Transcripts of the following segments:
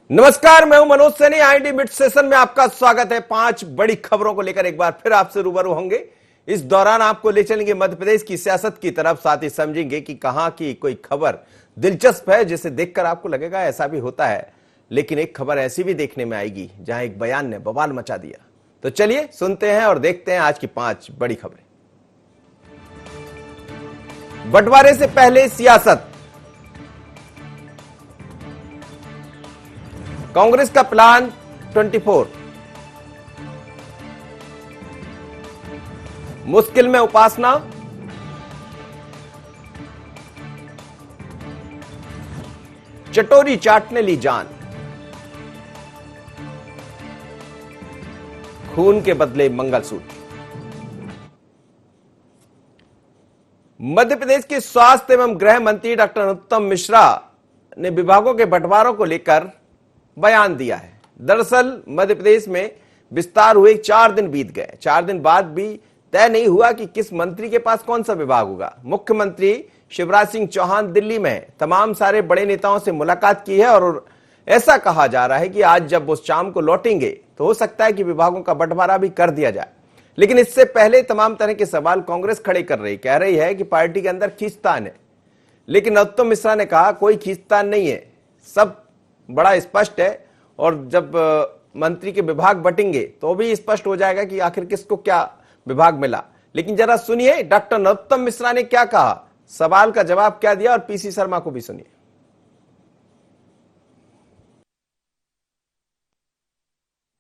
नमस्कार, मैं हूं Manoj Saini. ID mid session में आपका स्वागत है। 5 बड़ी खबरों को लेकर एक बार फिर आपसे रूबरू होंगे। इस दौरान आपको ले चलेंगे मध्य प्रदेश की सियासत की तरफ, साथ ही समझेंगे कि कहां की कोई खबर दिलचस्प है जिसे देखकर आपको लगेगा ऐसा भी होता है, लेकिन एक खबर ऐसी भी देखने में आएगी जहां एक बयान ने बवाल मचा दिया। तो चलिए सुनते हैं और देखते हैं आज की 5 बड़ी खबरें। बंटवारे से पहले सियासत, कांग्रेस का प्लान 24, मुश्किल में उपासना, चटोरी चाटने ली जान, खून के बदले मंगलसूत्र। मध्य प्रदेश के स्वास्थ्य एवं गृह मंत्री डॉक्टर अनुत्तम मिश्रा ने विभागों के बंटवारों को लेकर बयान दिया है। दरअसल मध्य प्रदेश में विस्तार हुए 4 दिन बीत गए। 4 दिन बाद भी तय नहीं हुआ कि किस मंत्री के पास कौन सा विभाग होगा। मुख्यमंत्री शिवराज सिंह चौहान दिल्ली में तमाम सारे बड़े नेताओं से मुलाकात की है और ऐसा कहा जा रहा है कि आज जब वो शाम को लौटेंगे तो हो सकता है कि विभागों का बंटवारा भी कर दिया जाए। लेकिन इससे पहले तमाम तरह के सवाल कांग्रेस खड़े कर रही, कह रही है कि पार्टी के अंदर खींचतान है। लेकिन अनुत्तम मिश्रा ने कहा कोई खींचतान नहीं है, सब बड़ा स्पष्ट है और जब मंत्री के विभाग बटेंगे तो भी स्पष्ट हो जाएगा कि आखिर किसको क्या विभाग मिला। लेकिन जरा सुनिए डॉक्टर अनुत्तम मिश्रा ने क्या कहा, सवाल का जवाब क्या दिया, और पीसी शर्मा को भी सुनिए।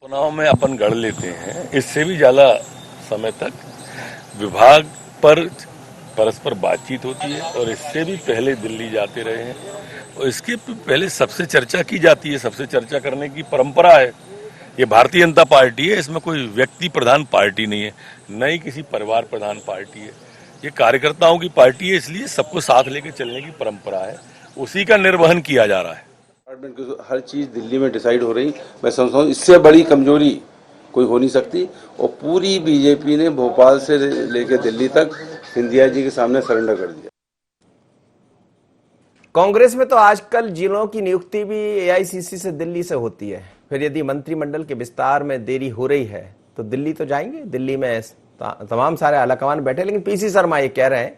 चुनाव में अपन गढ़ लेते हैं, इससे भी ज्यादा समय तक विभाग पर परस्पर बातचीत होती है और इससे भी पहले दिल्ली जाते रहे हैं और इसके पहले सबसे चर्चा की जाती है। सबसे चर्चा करने की परंपरा है। ये भारतीय जनता पार्टी है, इसमें कोई व्यक्ति प्रधान पार्टी नहीं है, न ही किसी परिवार प्रधान पार्टी है। ये कार्यकर्ताओं की पार्टी है, इसलिए सबको साथ लेकर चलने की परंपरा है, उसी का निर्वहन किया जा रहा है। हर चीज दिल्ली में डिसाइड हो रही, मैं समझता हूँ इससे बड़ी कमजोरी कोई हो नहीं सकती। और पूरी बीजेपी ने भोपाल से लेकर दिल्ली तक सिंधिया जी के सामने सरेंडर कर दिया। कांग्रेस में तो आजकल जिलों की नियुक्ति भी एआईसीसी से दिल्ली से होती है। फिर यदि मंत्रिमंडल के विस्तार में देरी हो रही है तो दिल्ली तो जाएंगे। दिल्ली में तमाम सारे आलाकमान बैठे, लेकिन पीसी शर्मा ये कह रहे हैं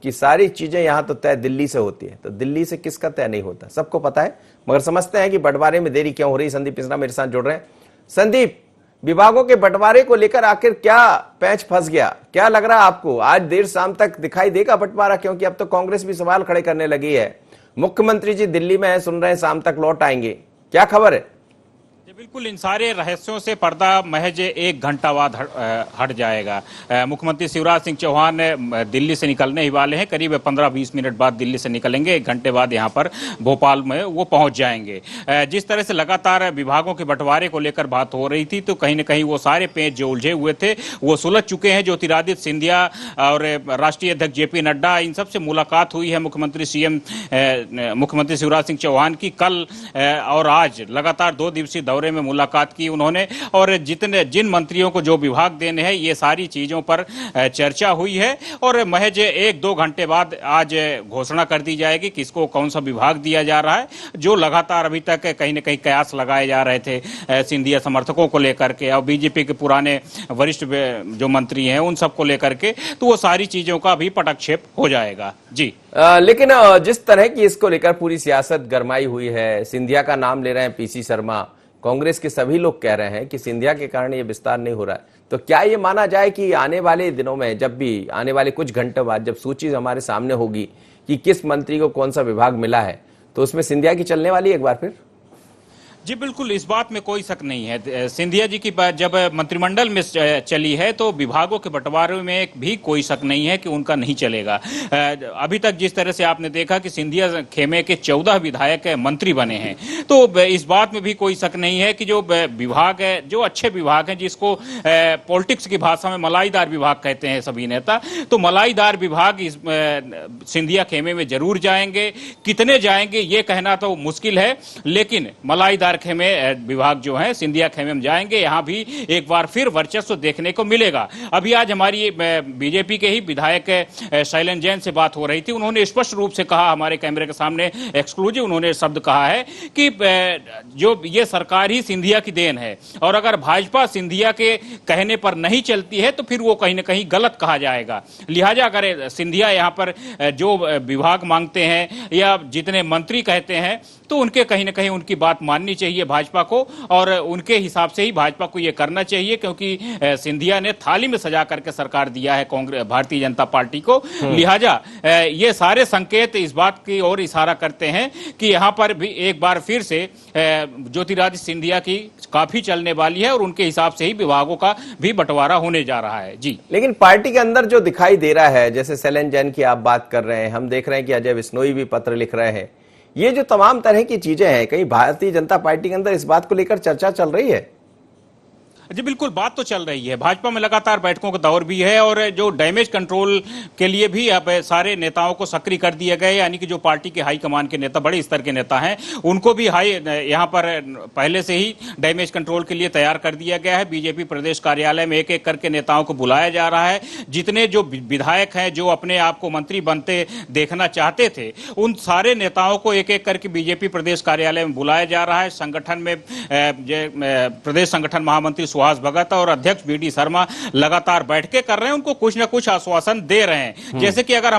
कि सारी चीजें यहां तो तय दिल्ली से होती है, तो दिल्ली से किसका तय नहीं होता, सबको पता है। मगर समझते हैं कि बंटवारे में देरी क्यों हो रही। संदीप मिश्रा मेरे साथ जुड़ रहे हैं। संदीप, विभागों के बंटवारे को लेकर आखिर क्या पैंच फंस गया, क्या लग रहा है आपको? आज देर शाम तक दिखाई देगा बंटवारा, क्योंकि अब तो कांग्रेस भी सवाल खड़े करने लगी है। मुख्यमंत्री जी दिल्ली में है, सुन रहे हैं शाम तक लौट आएंगे, क्या खबर है? बिल्कुल, इन सारे रहस्यों से पर्दा महज 1 घंटा बाद हट जाएगा। मुख्यमंत्री शिवराज सिंह चौहान दिल्ली से निकलने ही वाले हैं। करीब 15-20 मिनट बाद दिल्ली से निकलेंगे। 1 घंटे बाद यहां पर भोपाल में वो पहुंच जाएंगे। जिस तरह से लगातार विभागों के बंटवारे को लेकर बात हो रही थी, तो कहीं ना कहीं वो सारे पेंच जो उलझे हुए थे वो सुलझ चुके हैं। ज्योतिरादित्य सिंधिया और राष्ट्रीय अध्यक्ष जेपी नड्डा, इन सबसे मुलाकात हुई है मुख्यमंत्री शिवराज सिंह चौहान की। कल और आज लगातार 2 दिवसीय दौरे में मुलाकात की उन्होंने, और जिन मंत्रियों को जो विभाग देने हैं ये सारी चीजों पर चर्चा हुई है। और महज 1-2 घंटे बाद आज घोषणा कर दी जाएगी किसको कौन सा विभाग दिया जा रहा है। जो लगातार अभी तक कहीं न कहीं कयास लगाए जा रहे थे सिंधिया समर्थकों को लेकर के और बीजेपी के पुराने वरिष्ठ जो मंत्री हैं उन सबको लेकर के, तो वो सारी चीजों का भी पटक्षेप हो जाएगा। जी लेकिन जिस तरह की इसको लेकर पूरी सियासत गरमाई हुई है, सिंधिया का नाम ले रहे हैं पीसी शर्मा, कांग्रेस के सभी लोग कह रहे हैं कि सिंधिया के कारण ये विस्तार नहीं हो रहा है, तो क्या ये माना जाए कि आने वाले दिनों में, जब भी आने वाले कुछ घंटों बाद जब सूची हमारे सामने होगी कि किस मंत्री को कौन सा विभाग मिला है, तो उसमें सिंधिया की चलने वाली है एक बार फिर? जी बिल्कुल, इस बात में कोई शक नहीं है। सिंधिया जी की बात जब मंत्रिमंडल में चली है तो विभागों के बंटवारे में भी कोई शक नहीं है कि उनका नहीं चलेगा। अभी तक जिस तरह से आपने देखा कि सिंधिया खेमे के 14 विधायक मंत्री बने हैं, तो इस बात में भी कोई शक नहीं है कि जो विभाग है, जो अच्छे विभाग हैं, जिसको पॉलिटिक्स की भाषा में मलाईदार विभाग कहते हैं सभी नेता, तो मलाईदार विभाग इस सिंधिया खेमे में जरूर जाएंगे। कितने जाएंगे ये कहना तो मुश्किल है, लेकिन मलाईदार इंतजार खेमे विभाग जो है सिंधिया खेमे में जाएंगे, यहां भी एक बार फिर वर्चस्व देखने को मिलेगा। अभी आज हमारी बीजेपी के ही विधायक शैलेंद्र जैन से बात हो रही थी, उन्होंने स्पष्ट रूप से कहा, हमारे कैमरे के सामने एक्सक्लूसिव उन्होंने शब्द कहा है कि जो ये सरकार ही सिंधिया की देन है और अगर भाजपा सिंधिया के कहने पर नहीं चलती है तो फिर वो कहीं ना कहीं गलत कहा जाएगा। लिहाजा अगर सिंधिया यहाँ पर जो विभाग मांगते हैं या जितने मंत्री कहते हैं तो उनके कहीं ना कहीं उनकी बात माननी चाहिए भाजपा को, और उनके हिसाब से ही भाजपा को ये करना चाहिए, क्योंकि सिंधिया ने थाली में सजा करके सरकार दिया है कांग्रेस भारतीय जनता पार्टी को। लिहाजा ये सारे संकेत इस बात की ओर इशारा करते हैं कि यहाँ पर भी एक बार फिर से ज्योतिरादित्य सिंधिया की काफी चलने वाली है और उनके हिसाब से ही विभागों का भी बंटवारा होने जा रहा है। जी, लेकिन पार्टी के अंदर जो दिखाई दे रहा है, जैसे शैलेंद्र जैन की आप बात कर रहे हैं, हम देख रहे हैं कि अजय बिश्नोई भी पत्र लिख रहे हैं, ये जो तमाम तरह की चीजें हैं, कहीं भारतीय जनता पार्टी के अंदर इस बात को लेकर चर्चा चल रही है? जी बिल्कुल, बात तो चल रही है। भाजपा में लगातार बैठकों का दौर भी है और जो डैमेज कंट्रोल के लिए भी अब सारे नेताओं को सक्रिय कर दिया गया है, यानी कि जो पार्टी के हाईकमान के नेता, बड़े स्तर के नेता हैं, उनको भी यहाँ पर पहले से ही डैमेज कंट्रोल के लिए तैयार कर दिया गया है। बीजेपी प्रदेश कार्यालय में एक एक करके नेताओं को बुलाया जा रहा है। जितने जो विधायक हैं जो अपने आप को मंत्री बनते देखना चाहते थे, उन सारे नेताओं को एक एक करके बीजेपी प्रदेश कार्यालय में बुलाया जा रहा है। संगठन में प्रदेश संगठन महामंत्री सुहास भगत और अध्यक्ष बीडी शर्मा लगातार बैठकें कर रहे हैं, उनको कुछ न कुछ आश्वासन दे रहे हैं। जैसे कि अगर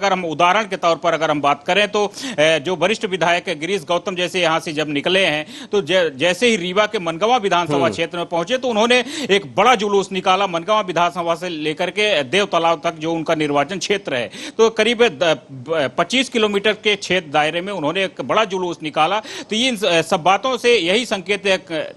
हम उदाहरण के तौर पर अगर हम बात करें तो जो वरिष्ठ विधायक गिरीश गौतम जैसे यहां से जब निकले हैं तो जैसे ही रीवा के मनगवा विधानसभा क्षेत्र में पहुंचे तो उन्होंने एक बड़ा जुलूस निकाला मनगवा विधानसभा से लेकर के देव तालाब तक, जो उनका निर्वाचन क्षेत्र है। तो करीब 25 किलोमीटर के क्षेत्र दायरे में उन्होंने एक बड़ा जुलूस निकाला। तो इन सब बातों से यही संकेत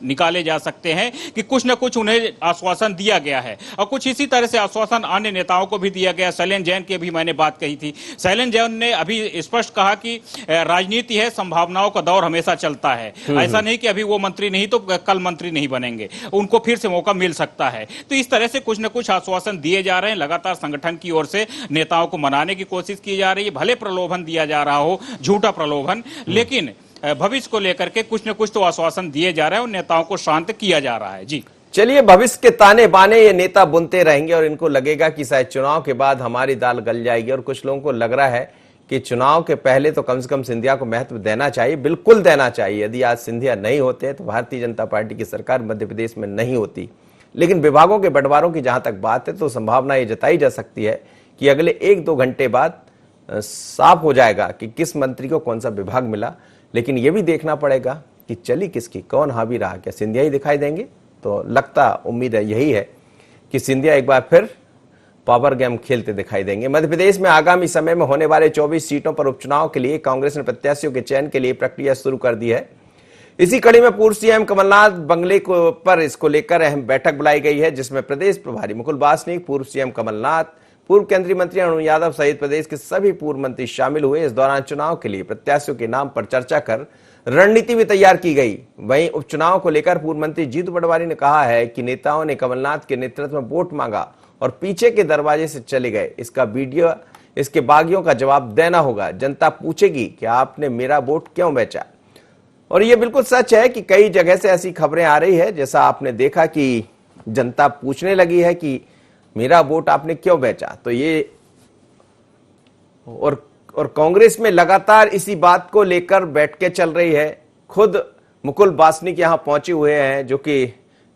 निकाले जा सकते हैं कि कुछ न कुछ उन्हें आश्वासन दिया गया है और कुछ इसी तरह से आश्वासन अन्य नेताओं को भी दिया गया। शैलेंद्र जैन की भी मैंने बात कही थी। शैलेंद्र जैन ने अभी स्पष्ट कहा कि राजनीति है, संभावनाओं का दौर हमेशा चलता है। ऐसा नहीं कि अभी वो मंत्री नहीं तो कल मंत्री नहीं बनेंगे, उनको फिर से मौका मिल सकता है। तो इस तरह से कुछ न कुछ आश्वासन दिए जा रहे हैं। लगातार संगठन की ओर से नेताओं को मनाने की कोशिश की जा रही है। भले प्रलोभन दिया जा रहा हो, झूठा प्रलोभन, लेकिन भविष्य को लेकर के कुछ न कुछ तो आश्वासन दिए जा रहे हैं और नेताओं को शांत किया जा रहा है। जी चलिए, भविष्य के ताने बाने ये नेता बुनते रहेंगे और इनको लगेगा कि शायद चुनाव के बाद हमारी दाल गल जाएगी, और कुछ लोगों को लग रहा है कि चुनाव के पहले तो कम से कम सिंधिया को महत्व देना चाहिए, बिल्कुल देना चाहिए। यदि आज सिंधिया नहीं होते तो भारतीय जनता पार्टी की सरकार मध्य प्रदेश में नहीं होती। लेकिन विभागों के बंटवारों की जहां तक बात है तो संभावना ये जताई जा सकती है कि अगले 1-2 घंटे बाद साफ हो जाएगा कि किस मंत्री को कौन सा विभाग मिला। लेकिन यह भी देखना पड़ेगा कि चली किसकी, कौन हावी रहा। क्या सिंधिया ही दिखाई देंगे? तो लगता, उम्मीद है यही है कि सिंधिया एक बार फिर पावर गेम खेलते दिखाई देंगे। मध्य प्रदेश में आगामी समय में होने वाले 24 सीटों पर उपचुनाव के लिए कांग्रेस ने प्रत्याशियों के चयन के लिए प्रक्रिया शुरू कर दी है। इसी कड़ी में पूर्व सीएम कमलनाथ बंगले पर इसको लेकर अहम बैठक बुलाई गई है, जिसमें प्रदेश प्रभारी मुकुल वासनिक, पूर्व सीएम कमलनाथ, पूर्व केंद्रीय मंत्री अरुण यादव सहित प्रदेश के सभी पूर्व मंत्री शामिल हुए। इस दौरान चुनाव के लिए प्रत्याशियों के नाम पर चर्चा कर रणनीति भी तैयार की गई। वहीं उपचुनाव को लेकर पूर्व मंत्री जीतू पटवारी ने कहा है कि नेताओं ने कमलनाथ के नेतृत्व में वोट मांगा और पीछे के दरवाजे से चले गए। इसका वीडियो इसके बागियों का जवाब देना होगा। जनता पूछेगी कि आपने मेरा वोट क्यों बेचा। और ये बिल्कुल सच है कि कई जगह से ऐसी खबरें आ रही है, जैसा आपने देखा कि जनता पूछने लगी है कि मेरा वोट आपने क्यों बेचा। तो ये और कांग्रेस में लगातार इसी बात को लेकर बैठकें चल रही है। खुद मुकुल वासनिक यहां पहुंचे हुए हैं, जो कि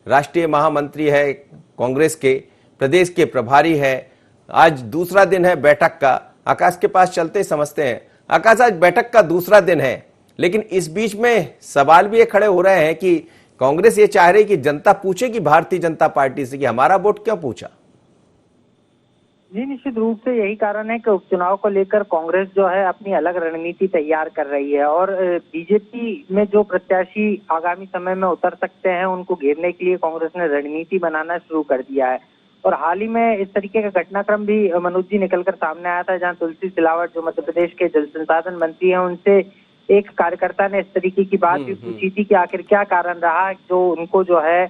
राष्ट्रीय महामंत्री है कांग्रेस के, प्रदेश के प्रभारी है। आज दूसरा दिन है बैठक का। आकाश के पास चलते समझते हैं। आकाश, आज बैठक का दूसरा दिन है, लेकिन इस बीच में सवाल भी ये खड़े हो रहे हैं कि कांग्रेस ये चाह रही कि जनता पूछे कि भारतीय जनता पार्टी से कि हमारा वोट क्यों पूछा। जी, निश्चित रूप से यही कारण है कि उपचुनाव को लेकर कांग्रेस जो है अपनी अलग रणनीति तैयार कर रही है और बीजेपी में जो प्रत्याशी आगामी समय में उतर सकते हैं उनको घेरने के लिए कांग्रेस ने रणनीति बनाना शुरू कर दिया है। और हाल ही में इस तरीके का घटनाक्रम भी मनोज जी निकलकर सामने आया था, जहां तुलसी सिलावट जो मध्य प्रदेश के जल संसाधन मंत्री हैं, उनसे एक कार्यकर्ता ने इस तरीके की बात भी पूछी थी कि आखिर क्या कारण रहा जो उनको जो है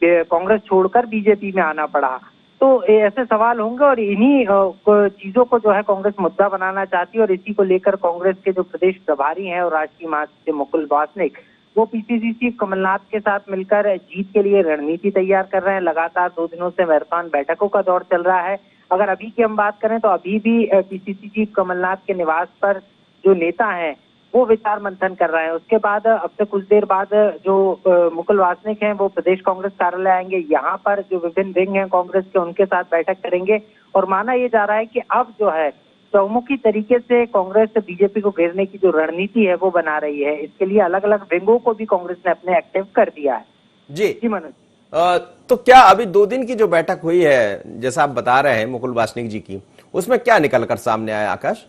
कांग्रेस छोड़कर बीजेपी में आना पड़ा। तो ऐसे सवाल होंगे और इन्हीं चीजों को जो है कांग्रेस मुद्दा बनाना चाहती है और इसी को लेकर कांग्रेस के जो प्रदेश प्रभारी हैं और राष्ट्रीय महासचिव मुकुल वासनिक वो पीसीसी चीफ कमलनाथ के साथ मिलकर जीत के लिए रणनीति तैयार कर रहे हैं। लगातार 2 दिनों से मैराथन बैठकों का दौर चल रहा है। अगर अभी की हम बात करें तो अभी भी पीसीसी चीफ कमलनाथ के निवास पर जो नेता हैं वो विचार मंथन कर रहे हैं। उसके बाद अब से कुछ देर बाद जो मुकुल वासनिक हैं वो प्रदेश कांग्रेस कार्यालय आएंगे। यहाँ पर जो विभिन्न विंग हैं कांग्रेस के, उनके साथ बैठक करेंगे और माना ये जा रहा है कि अब जो है चौमुखी तरीके से कांग्रेस बीजेपी को घेरने की जो रणनीति है वो बना रही है। इसके लिए अलग अलग विंगों को भी कांग्रेस ने अपने एक्टिव कर दिया है। जी मनोज, तो क्या अभी 2 दिन की जो बैठक हुई है जैसा आप बता रहे हैं मुकुल वासनिक जी की, उसमें क्या निकल कर सामने आया आकाश?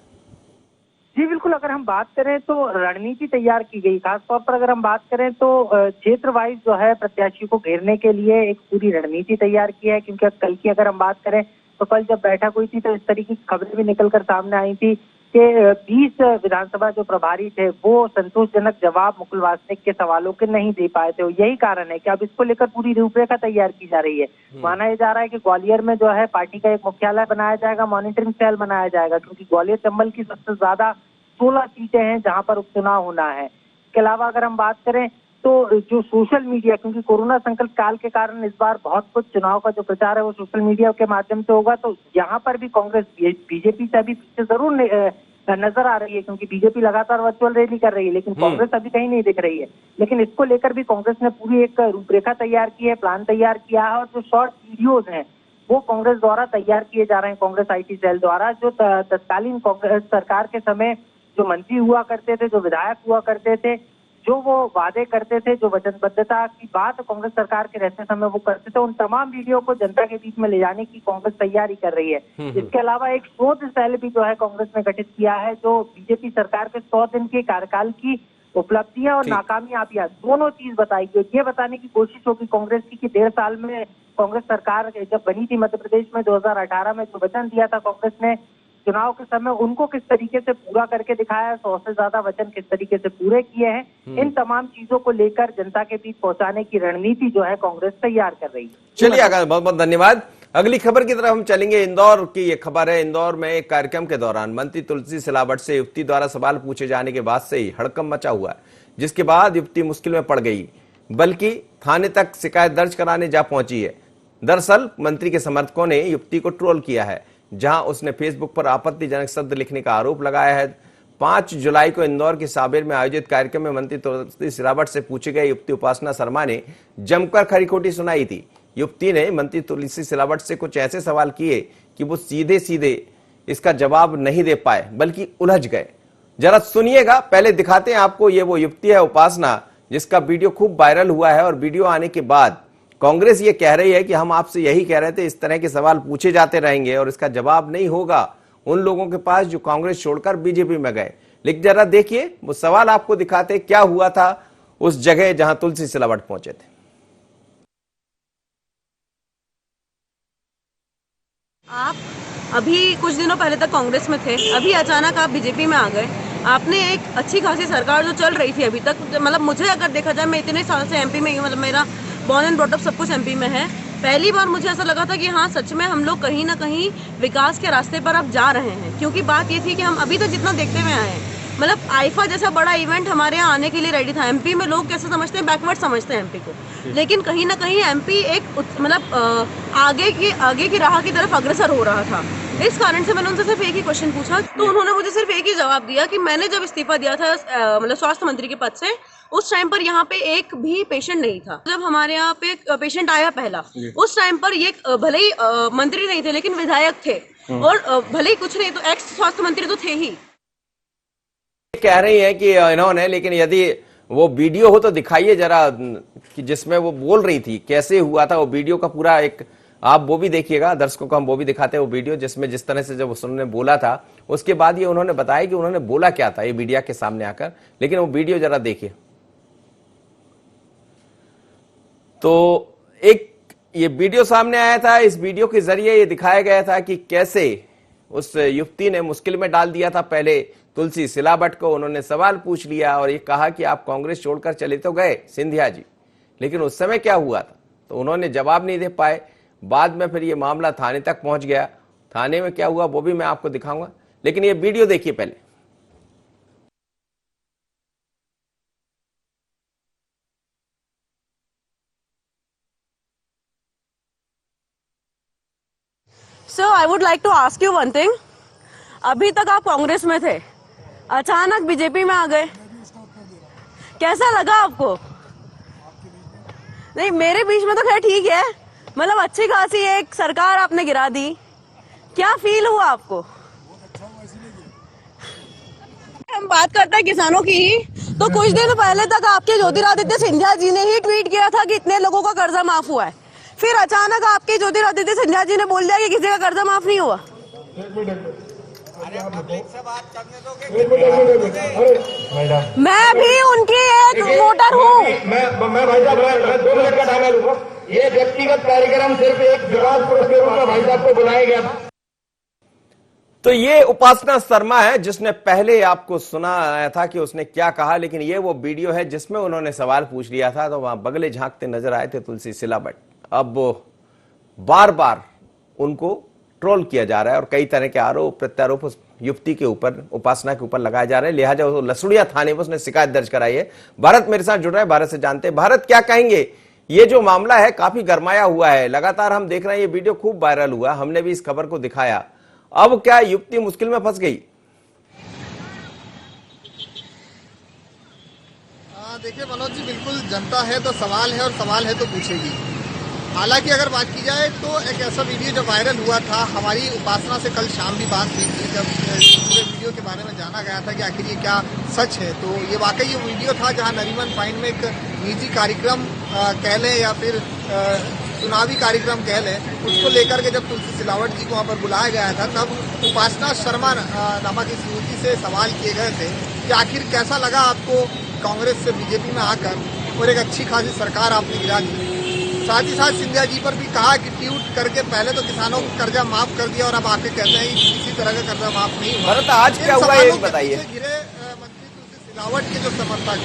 जी बिल्कुल, अगर हम बात करें तो रणनीति तैयार की गई। खासतौर पर अगर हम बात करें तो क्षेत्र वाइज जो है प्रत्याशी को घेरने के लिए एक पूरी रणनीति तैयार की है। क्योंकि कल की अगर हम बात करें तो कल जब बैठक हुई थी तो इस तरीके की खबरें भी निकलकर सामने आई थी कि 20 विधानसभा जो प्रभारी थे वो संतोषजनक जवाब मुकुल वासनिक के सवालों के नहीं दे पाए थे। यही कारण है कि अब इसको लेकर पूरी रूपरेखा तैयार की जा रही है। माना जा रहा है कि ग्वालियर में जो है पार्टी का एक मुख्यालय बनाया जाएगा, मॉनिटरिंग सेल बनाया जाएगा, क्योंकि ग्वालियर चंबल की सबसे ज्यादा 16 सीटें हैं जहां पर उपचुनाव होना है। इसके अलावा अगर हम बात करें तो जो सोशल मीडिया, क्योंकि कोरोना संकट काल के कारण इस बार बहुत कुछ चुनाव का जो प्रचार है वो सोशल मीडिया के माध्यम से होगा, तो यहाँ पर भी कांग्रेस बीजेपी से अभी पीछे जरूर नजर आ रही है। क्योंकि बीजेपी लगातार वर्चुअल रैली कर रही है लेकिन कांग्रेस अभी कहीं नहीं दिख रही है। लेकिन इसको लेकर भी कांग्रेस ने पूरी एक रूपरेखा तैयार की है, प्लान तैयार किया है और जो शॉर्ट वीडियोज हैं वो कांग्रेस द्वारा तैयार किए जा रहे हैं, कांग्रेस IT सेल द्वारा। जो तत्कालीन कांग्रेस सरकार के समय जो मंत्री हुआ करते थे, जो विधायक हुआ करते थे, जो वो वादे करते थे, जो वचनबद्धता की बात कांग्रेस सरकार के रहते समय वो करते थे, उन तमाम वीडियो को जनता के बीच में ले जाने की कांग्रेस तैयारी कर रही है। इसके अलावा एक शोध सेल भी जो है कांग्रेस ने गठित किया है, जो बीजेपी सरकार के 100 दिन के कार्यकाल की उपलब्धियां और नाकामयाबियां दोनों चीज बताएगी। ये बताने की कोशिश होगी कांग्रेस की कि 1.5 साल में कांग्रेस सरकार जब बनी थी मध्य प्रदेश में 2018 में, जो वचन दिया था कांग्रेस ने चुनाव के समय, उनको किस तरीके से पूरा करके दिखाया है, 100 से ज्यादा वचन किस तरीके से पूरे किए हैं। इन तमाम चीजों को लेकर जनता के बीच पहुंचाने की रणनीति जो है कांग्रेस तैयार कर रही है। चलिए आकाश, बहुत बहुत धन्यवाद। अगली खबर की तरफ हम चलेंगे। इंदौर की ये खबर है। इंदौर में एक कार्यक्रम के दौरान मंत्री तुलसी सिलावट से युवती द्वारा सवाल पूछे जाने के बाद से ही हड़कंप मचा हुआ है, जिसके बाद युवती मुश्किल में पड़ गई, बल्कि थाने तक शिकायत दर्ज कराने जा पहुंची है। दरअसल मंत्री के समर्थकों ने युवती को ट्रोल किया है, जहां उसने फेसबुक पर आपत्तिजनक शब्द लिखने का आरोप लगाया है। 5 जुलाई को इंदौर के साबिर में आयोजित कार्यक्रम में मंत्री तुलसी सिलावट से पूछे गए युवती उपासना शर्मा ने जमकर खरी खोटी सुनाई थी। युवती ने मंत्री तुलसी सिलावट से कुछ ऐसे सवाल किए कि वो सीधे सीधे इसका जवाब नहीं दे पाए, बल्कि उलझ गए। जरा सुनिएगा, पहले दिखाते हैं आपको। ये वो युवती है उपासना, जिसका वीडियो खूब वायरल हुआ है और वीडियो आने के बाद कांग्रेस ये कह रही है कि हम आपसे यही कह रहे थे, इस तरह के सवाल पूछे जाते रहेंगे और इसका जवाब नहीं होगा उन लोगों के पास जो कांग्रेस छोड़कर बीजेपी में गए। लेकिन जरा देखिए, वो सवाल आपको दिखाते क्या हुआ था उस जगह जहां तुलसी सिलावट पहुंचे थे। आप अभी कुछ दिनों पहले तक कांग्रेस में थे, अभी अचानक आप बीजेपी में आ गए। आपने एक अच्छी खासी सरकार जो चल रही थी अभी तक, मतलब मुझे अगर देखा जाए, मैं इतने साल से एमपी में ही, मतलब मेरा बॉर्न एंड ब्रॉट अप सब कुछ एमपी में है। पहली बार मुझे ऐसा लगा था कि हाँ, सच में हम लोग कहीं ना कहीं विकास के रास्ते पर अब जा रहे हैं। क्योंकि बात ये थी कि हम अभी तक जितना देखते हुए आए हैं, मतलब आईफा जैसा बड़ा इवेंट हमारे यहाँ आने के लिए रेडी था। एमपी में लोग कैसे समझते हैं, बैकवर्ड समझते हैं एमपी को, लेकिन कहीं ना कहीं एमपी एक मतलब आगे की राह की तरफ अग्रसर हो रहा था। इस कारण से मैंने उनसे सिर्फ एक ही क्वेश्चन पूछा, तो उन्होंने मुझे सिर्फ एक ही जवाब दिया कि मैंने जब इस्तीफा दिया था मतलब स्वास्थ्य मंत्री के पद से, उस टाइम पर यहाँ पे एक भी पेशेंट नहीं था। जब हमारे यहाँ पे पेशेंट आया पहला, उस टाइम पर ये भले ही मंत्री नहीं थे लेकिन विधायक थे, और भले ही कुछ नहीं तो एक्स स्वास्थ्य मंत्री तो थे ही। कह रही है कि इन्होंने, लेकिन यदि वो वीडियो हो तो दिखाइए जरा, कि जिसमें वो बोल रही थी कैसे हुआ था वो वीडियो का पूरा एक, आप वो भी देखिएगा, दर्शकों को हम वो भी दिखाते हैं वो वीडियो, जिसमें जिस तरह से जब उन्होंने बोला था उसके बाद ये उन्होंने बताया कि उन्होंने बोला क्या था ये मीडिया के सामने आकर। लेकिन वो वीडियो जरा देखिए। तो एक ये वीडियो सामने आया था, इस वीडियो के जरिए ये दिखाया गया था कि कैसे उस युवती ने मुश्किल में डाल दिया था पहले तुलसी सिलावट को। उन्होंने सवाल पूछ लिया और ये कहा कि आप कांग्रेस छोड़कर चले तो गए सिंधिया जी, लेकिन उस समय क्या हुआ था तो उन्होंने जवाब नहीं दे पाए। बाद में फिर ये मामला थाने तक पहुंच गया। थाने में क्या हुआ वो भी मैं आपको दिखाऊंगा, लेकिन ये वीडियो देखिए पहले। So I would like to ask you one thing, अभी तक आप कांग्रेस में थे, अचानक बीजेपी में आ गए, कैसा लगा आपको? नहीं, मेरे बीच में तो खैर ठीक है, मतलब अच्छी खासी एक सरकार आपने गिरा दी, क्या फील हुआ आपको? हम बात करते हैं किसानों की ही, तो कुछ दिन पहले तक आपके ज्योतिरादित्य सिंधिया जी ने ही ट्वीट किया था कि इतने लोगों का कर्जा माफ हुआ है, फिर अचानक आपके ज्योतिरादित्य सिंधिया जी ने बोल दिया कि किसी का कर्जा माफ नहीं हुआ। मैं भी उनकी एक वोटर हूँ। मैं भाई साहब 2 मिनट का टाइम लूंगा। ये व्यक्तिगत कार्यक्रम सिर्फ एक विकास पुरुष के रूप में भाई साहब को बुलाया गया था। तो ये उपासना शर्मा है जिसने पहले आपको सुनाया था कि उसने क्या कहा, लेकिन ये वो वीडियो है जिसमें उन्होंने सवाल पूछ लिया था, तो वहां बगले झांकते नजर आए थे तुलसी सिलावट। अब बार बार उनको ट्रोल किया जा रहा है और कई तरह के आरोप प्रत्यारोप उस युवती के ऊपर, उपासना के ऊपर लगाए जा रहे हैं। लिहाजा वो लसुड़िया थाने में उसने शिकायत दर्ज कराई है। भारत मेरे साथ जुड़ रहा है, भारत से जानते हैं भारत क्या कहेंगे। ये जो मामला है काफी गरमाया हुआ है, लगातार हम देख रहे हैं, ये वीडियो खूब वायरल हुआ, हमने भी इस खबर को दिखाया। अब क्या युवती मुश्किल में फंस गई? देखिए मनोज जी, बिल्कुल जनता है तो सवाल है और सवाल है तो पूछेगी। हालांकि अगर बात की जाए तो एक ऐसा वीडियो जब वायरल हुआ था, हमारी उपासना से कल शाम भी बात हुई थी, जब पूरे वीडियो के बारे में जाना गया था कि आखिर ये क्या सच है, तो ये वाकई ये वीडियो था जहां नरीमन पॉइंट में एक निजी कार्यक्रम कह लें या फिर चुनावी कार्यक्रम कह लें, उसको लेकर के जब तुलसी सिलावट जी को वहाँ पर बुलाया गया था, तब उपासना शर्मा नामक इस युवती से सवाल किए गए थे कि आखिर कैसा लगा आपको कांग्रेस से बीजेपी में आकर और एक अच्छी खासी सरकार आपने गिरा दी। साथ ही साथ सिंधिया जी पर भी कहा कि ट्वीट करके पहले तो किसानों को कर्जा माफ कर दिया और अब आके कहते हैं कि किसी तरह का कर्जा माफ नहीं हुआ। भारत आज क्या हुआ ये बताइए। गिरे मंत्री तुलसी सिलावट के जो समर्थक,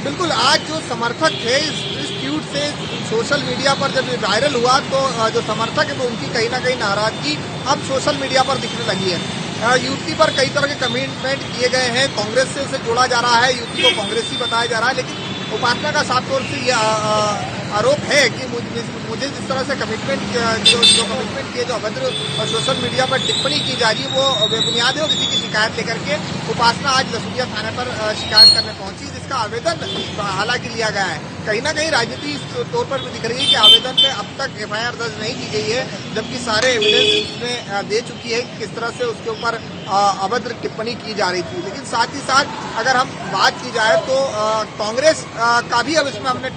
बिल्कुल आज जो समर्थक थे इस ट्वीट से सोशल मीडिया पर जब वायरल हुआ तो जो समर्थक है वो उनकी कहीं ना कहीं नाराजगी अब सोशल मीडिया पर दिखने लगी है। युवती पर कई तरह के कमेंटमेंट किए गए हैं, कांग्रेस से उसे जोड़ा जा रहा है, युवती को कांग्रेसी बताया जा रहा है, लेकिन उपासना का साफ तौर से यह आरोप है कि मुझे जिस तरह से कमिटमेंट जो कमिटमेंट किए, जो अभद्र और सोशल मीडिया पर टिप्पणी की जा रही है वो बेबुनियाद है और किसी की शिकायत लेकर के उपासना आज लसुड़िया थाने पर शिकायत करने पहुंची, जिसका आवेदन हालांकि लिया गया है। कहीं ना कहीं राजनीति इस तौर पर भी दिख रही है कि आवेदन में अब तक FIR दर्ज नहीं की गई है, जबकि सारे एविडेंस उसने दे चुकी है किस तरह से उसके ऊपर अभद्र टिप्पणी की जा रही थी। लेकिन साथ ही साथ अगर हम बात की जाए तो कांग्रेस का भी अब इसमें हमने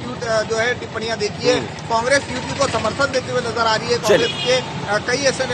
जो है टिप्पणियां देखी है, कांग्रेस युवती को समर्थन देते हुए नजर आ रही है। कांग्रेस के कई ऐसे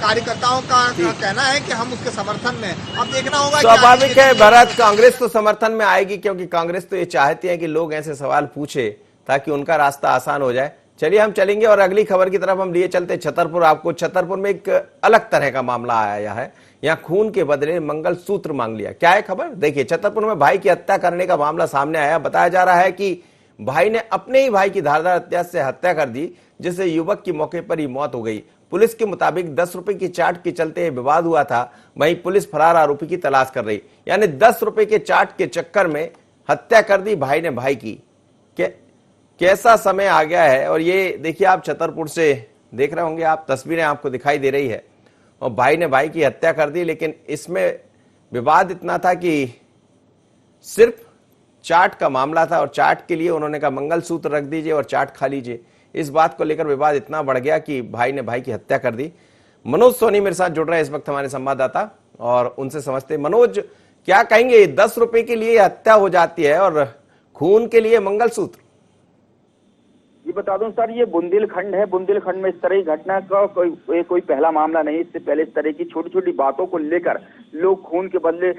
कार्यकर्ताओं का कहना है कि हम उसके समर्थन में, अब देखना होगा। स्वाभाविक है भारत, कांग्रेस तो समर्थन में आएगी क्योंकि कांग्रेस तो ये चाहती है कि लोग ऐसे सवाल पूछे ताकि उनका रास्ता आसान हो जाए। चलिए हम चलेंगे और अगली खबर की तरफ हम लिए चलते छतरपुर। आपको छतरपुर में एक अलग तरह का मामला आया है, यहाँ खून के बदले मंगलसूत्र मांग लिया। क्या है खबर, देखिए। छतरपुर में भाई की हत्या करने का मामला सामने आया। बताया जा रहा है कि भाई ने अपने ही भाई की धारदार हथियार से हत्या कर दी, जिससे युवक की मौके पर ही मौत हो गई। पुलिस के मुताबिक 10 रुपए की चाट के चलते विवाद हुआ था, वहीं पुलिस फरार आरोपी की तलाश कर रही। यानी 10 रुपए के चाट के चक्कर में हत्या कर दी भाई ने भाई की। कैसा समय आ गया है। और ये देखिए, आप छतरपुर से देख रहे होंगे, आप तस्वीरें आपको दिखाई दे रही है, और भाई ने भाई की हत्या कर दी। लेकिन इसमें विवाद इतना था कि सिर्फ चाट का मामला था और चाट के लिए उन्होंने कहा मंगलसूत्र रख दीजिए और चाट खा लीजिए। इस बात को लेकर विवाद इतना बढ़ गया कि भाई ने भाई की हत्या कर दी। मनोज सोनी मेरे साथ जुड़ रहे हैं इस वक्त, हमारे संवाददाता, और उनसे समझते। मनोज, क्या कहेंगे, 10 रुपए के लिए हत्या हो जाती है और खून के लिए मंगलसूत्र? ये बता दूं सर, ये बुंदेलखंड है। बुंदेलखंड में इस तरह की घटना का कोई पहला मामला नहीं। इससे पहले इस तरह की छोटी छोटी बातों को लेकर लोग खून के बदले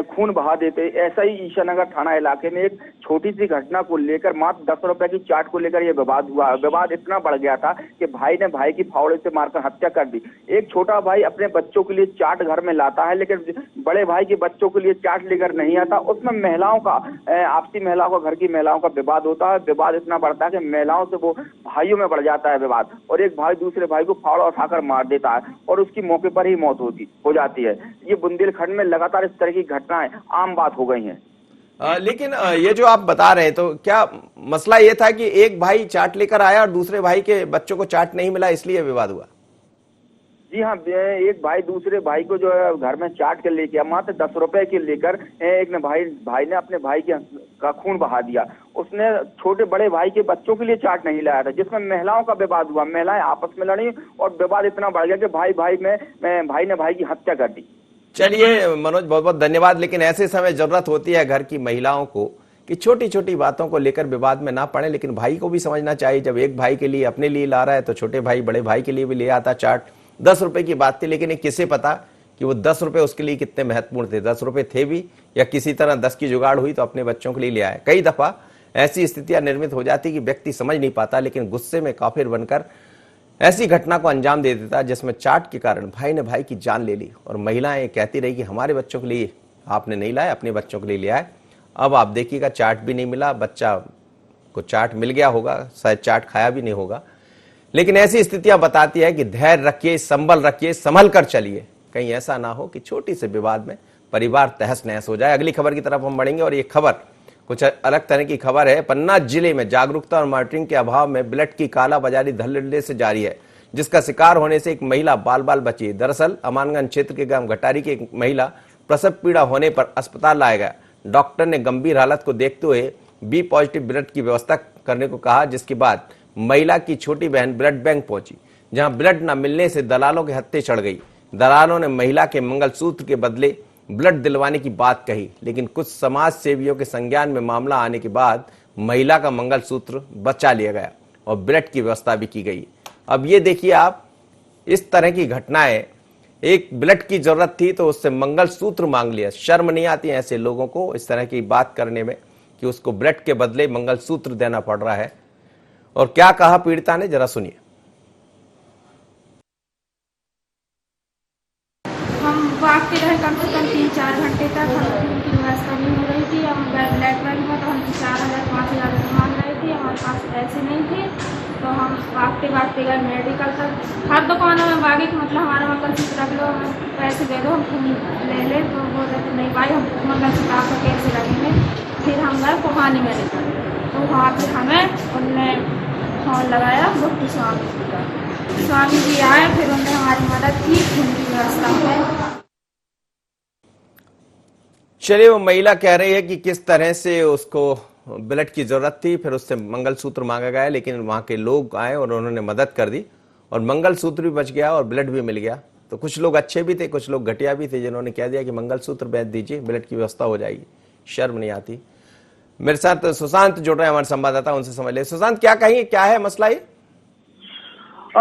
खून बहा देते। ऐसा ही ईशानगर थाना इलाके में एक छोटी सी घटना को लेकर मात्र 10 रुपए की चाट को लेकर यह विवाद हुआ। विवाद इतना बढ़ गया था कि भाई ने भाई की फावड़े से मारकर हत्या कर दी। एक छोटा भाई अपने बच्चों के लिए चाट घर में लाता है, लेकिन बड़े भाई के बच्चों के लिए चाट लेकर नहीं आता। उसमें महिलाओं का आपसी महिलाओं का, घर की महिलाओं का विवाद होता है। विवाद इतना बढ़ता है कि महिलाओं से वो भाइयों में बढ़ जाता है विवाद, और एक भाई दूसरे भाई को फावड़ा उठाकर मार देता है और उसकी मौके पर ही मौत हो जाती है। ये बुंदेलखंड में लगातार इस तरह की घटनाएं आम बात हो गई हैं। लेकिन ये जो आप बता रहे हैं, तो क्या मसला ये था कि एक भाई चाट लेकर आया और दूसरे भाई के बच्चों को चाट नहीं मिला, इसलिए विवाद हुआ? जी हाँ, एक भाई दूसरे भाई को जो है घर में चाट के लेके आया, मात्र 10 रुपए के लेकर एक ने भाई ने अपने भाई का खून बहा दिया। उसने छोटे बड़े भाई के बच्चों के लिए चाट नहीं लाया था, जिसमें महिलाओं का विवाद हुआ, महिलाएं आपस में लड़ी और विवाद इतना बढ़ गया कि भाई ने भाई की हत्या कर दी। चलिए मनोज, बहुत बहुत धन्यवाद। लेकिन ऐसे समय जरूरत होती है घर की महिलाओं को कि छोटी छोटी बातों को लेकर विवाद में ना पड़े, लेकिन भाई को भी समझना चाहिए, जब एक भाई के लिए अपने लिए ला रहा है तो छोटे भाई बड़े भाई के लिए भी ले आता चाट। 10 रुपए की बात थी, लेकिन ये किसे पता कि वो 10 रुपए उसके लिए कितने महत्वपूर्ण थे। 10 रुपए थे भी या किसी तरह 10 की जुगाड़ हुई तो अपने बच्चों के लिए ले आए। कई दफा ऐसी स्थितियां निर्मित हो जाती कि व्यक्ति समझ नहीं पाता, लेकिन गुस्से में काफिर बनकर ऐसी घटना को अंजाम दे देता जिसमें चाट के कारण भाई ने भाई की जान ले ली। और महिलाएं कहती रही कि हमारे बच्चों के लिए आपने नहीं लाया, अपने बच्चों के लिए ले आए। अब आप देखिएगा चाट भी नहीं मिला, बच्चा को चाट मिल गया होगा, शायद चाट खाया भी नहीं होगा। लेकिन ऐसी स्थितियां बताती है कि धैर्य रखिए, संभल रखिए, संभल कर चलिए, कहीं ऐसा ना हो कि छोटी से विवाद में परिवार तहस नहस हो जाए। अगली खबर की तरफ हम बढ़ेंगे और ये खबर कुछ अलग तरह की खबर है। पन्ना जिले में जागरूकता और मॉनिटरिंग के अभाव में ब्लड की कालाबाजारी धड़ल्ले से जारी है, जिसका शिकार होने से एक महिला बाल बाल बची है। दरअसल अमानगंज क्षेत्र के ग्राम घटारी की एक महिला प्रसव पीड़ा होने पर अस्पताल लाया गया। डॉक्टर ने गंभीर हालत को देखते हुए बी पॉजिटिव ब्लड की व्यवस्था करने को कहा, जिसके बाद महिला की छोटी बहन ब्लड बैंक पहुंची, जहां ब्लड न मिलने से दलालों के हत्थे चढ़ गई। दलालों ने महिला के मंगलसूत्र के बदले ब्लड दिलवाने की बात कही, लेकिन कुछ समाज सेवियों के संज्ञान में मामला आने के बाद महिला का मंगलसूत्र बचा लिया गया और ब्लड की व्यवस्था भी की गई। अब ये देखिए आप, इस तरह की घटनाएं, एक ब्लड की जरूरत थी तो उससे मंगलसूत्र मांग लिया। शर्म नहीं आती है ऐसे लोगों को इस तरह की बात करने में कि उसको ब्लड के बदले मंगलसूत्र देना पड़ रहा है। और क्या कहा पीड़िता ने, जरा सुनिए। हम भागते रहे कम से कम 3-4 घंटे तक, हम की व्यवस्था नहीं हो रही थी। हम ब्लड बैंक में तो हम 4,000-5,000 मांग रहे थे, हमारे पास पैसे नहीं थे, तो हम भागते गए मेडिकल तक। हर दुकानों में भागे कि मतलब हमारा मंगलसूत्र रख लो, पैसे दे दो, हम खून ले। तो बोल रहे थे नहीं भाई, हम मंगलसूत्र आपको कैसे लगेंगे। फिर हम गए कोहानी मेडिकल, तो वहाँ पर हमें उनने फोन लगाया, गुप्ती स्वामी जी आए, फिर उन्होंने हमारी मदद की, खून की व्यवस्था हुई। चलिए, वो महिला कह रही है कि किस तरह से उसको ब्लड की जरूरत थी, फिर उससे मंगलसूत्र मांगा गया, लेकिन वहां के लोग आए और उन्होंने मदद कर दी और मंगलसूत्र भी बच गया और ब्लड भी मिल गया। तो कुछ लोग अच्छे भी थे, कुछ लोग घटिया भी थे, जिन्होंने कह दिया कि मंगलसूत्र बेच दीजिए, ब्लड की व्यवस्था हो जाएगी। शर्म नहीं आती। मेरे साथ सुशांत जुड़ रहे हैं, हमारे संवाददाता, उनसे समझ ले। सुशांत, क्या कहिए, क्या है मसला ये?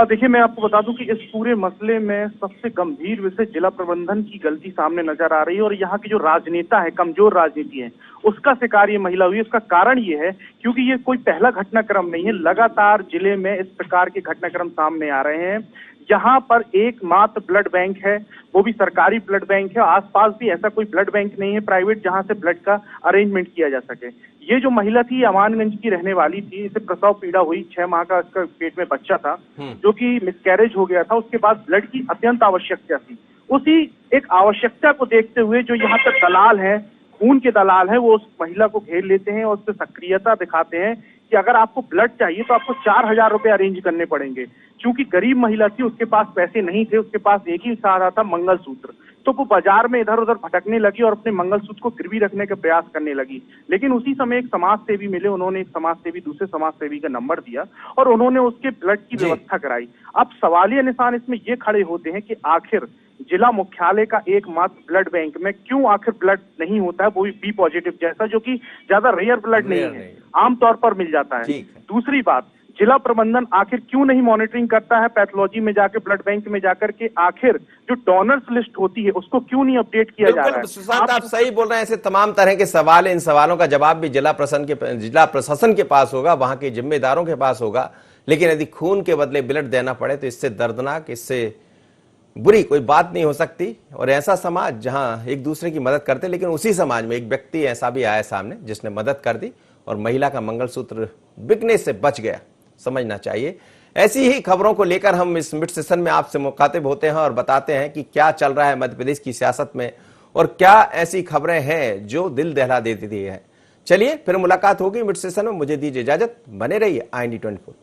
देखिए, मैं आपको बता दूं कि इस पूरे मसले में सबसे गंभीर विषय जिला प्रबंधन की गलती सामने नजर आ रही है और यहाँ की जो राजनेता है, कमजोर राजनीति है, उसका शिकार ये महिला हुई। उसका कारण ये है क्योंकि ये कोई पहला घटनाक्रम नहीं है, लगातार जिले में इस प्रकार के घटनाक्रम सामने आ रहे हैं। यहाँ पर एकमात्र ब्लड बैंक है, वो भी सरकारी ब्लड बैंक है। आसपास भी ऐसा कोई ब्लड बैंक नहीं है प्राइवेट जहां से ब्लड का अरेंजमेंट किया जा सके। ये जो महिला थी अमानगंज की रहने वाली थी, इसे प्रसव पीड़ा हुई, 6 माह का इसका पेट में बच्चा था जो कि मिसकैरेज हो गया था। उसके बाद ब्लड की अत्यंत आवश्यकता थी। उसी एक आवश्यकता को देखते हुए जो यहाँ पर दलाल है, खून के दलाल है, वो उस महिला को घेर लेते हैं और उससे सक्रियता दिखाते हैं कि अगर आपको ब्लड चाहिए तो आपको 4,000 रुपए अरेंज करने पड़ेंगे। क्योंकि गरीब महिला थी, उसके पास पैसे नहीं थे, उसके पास एक ही सहारा था, मंगलसूत्र। तो वो बाजार में इधर उधर भटकने लगी और अपने मंगलसूत्र को गिरवी रखने का प्रयास करने लगी। लेकिन उसी समय एक समाज सेवी मिले, उन्होंने एक समाज सेवी दूसरे समाज सेवी का नंबर दिया और उन्होंने उसके ब्लड की व्यवस्था कराई। अब सवालिया निशान इसमें ये खड़े होते हैं कि आखिर जिला मुख्यालय का एकमात्र ब्लड बैंक में क्यों आखिर ब्लड नहीं होता है, वो भी बी पॉजिटिव जैसा, जो कि ज्यादा रेयर ब्लड नहीं है, आमतौर पर मिल जाता है। दूसरी बात, जिला प्रबंधन आखिर क्यों नहीं मॉनिटरिंग करता है पैथोलॉजी में जाकर, ब्लड बैंक में जाकर के आखिर जो डोनर्स लिस्ट होती है उसको क्यों नहीं अपडेट किया जा रहा है? सुशांत, आप सही बोल रहे हैं। ऐसे तमाम तरह के सवाल है, इन सवालों का जवाब भी जिला प्रशासन के पास होगा, वहां के जिम्मेदारों के पास होगा। लेकिन यदि खून के बदले ब्लड देना पड़े तो इससे दर्दनाक, इससे बुरी कोई बात नहीं हो सकती। और ऐसा समाज जहां एक दूसरे की मदद करते, लेकिन उसी समाज में एक व्यक्ति ऐसा भी आया सामने जिसने मदद कर दी और महिला का मंगलसूत्र बिकने से बच गया। समझना चाहिए। ऐसी ही खबरों को लेकर हम इस मिड सेशन में आपसे मुखातिब होते हैं और बताते हैं कि क्या चल रहा है मध्य प्रदेश की सियासत में और क्या ऐसी खबरें हैं जो दिल दहला देती है। चलिए फिर मुलाकात होगी मिड सेशन में। मुझे दीजिए इजाजत, बने रहिए IND24।